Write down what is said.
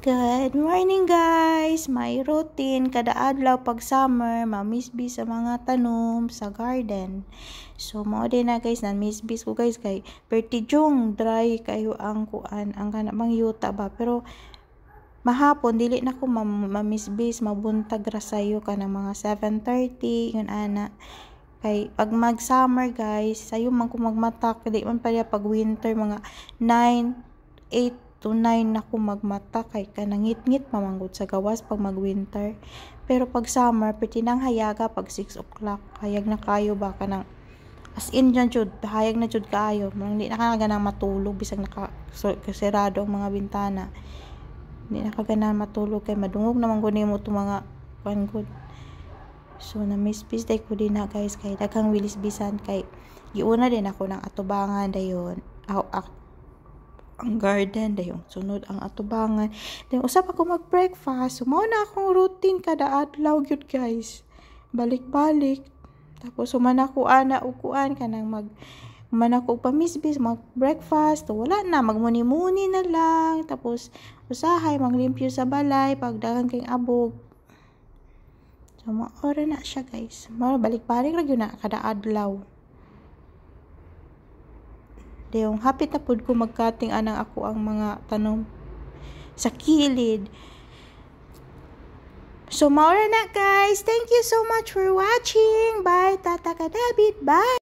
Good morning guys! May routine kada adlaw pag summer, mamisbis sa mga tanom sa garden. So mao din na guys, namisbis ko guys kay pertidyong dry kayo ang kuan, ang kanang yuta ba. Pero mahapon dili na ko mamisbis, mabuntag ra sayo kanang mga 7:30 yun ana. Kay pag mag summer guys, sayo man ko magmatak, dili man pa pag winter mga 8 to 9 na ko magmata kay kanangit-ngit mamanggod sa gawas pag mag-winter. Pero pag summer, pwede nang hayaga pag 6 o'clock. Hayag na kayo ba ka nang as in dyan jud, hayag na jud kaayo. Hindi na ka ganang matulog bisag nakasirado ang mga bintana. Hindi na ka ganang matulog kay madungog naman gud nimo itong mga pangod. So na-miss day ko din na guys kay daghang wilis-bisan kay giuna din ako ng atubangan dayon. Ang garden dayon sunod ang atubangan dayon usap ako mag-breakfast. So mao na akong routine kada adlaw gyud guys, balik-balik. Tapos human ako ana og kuan kanang man ako pamisbis mag-breakfast. So, wala na, magmuni-muni na lang. Tapos usahay maglimpyo sa balay pag daghang kay abog. So mao na siya guys, mao balik-balik ra gyud na kada adlaw. Dayong hapit na pud ko magkating anang ako ang mga tanom sa kilid. So, maura na guys. Thank you so much for watching. Bye, Tata Kadabit. Bye.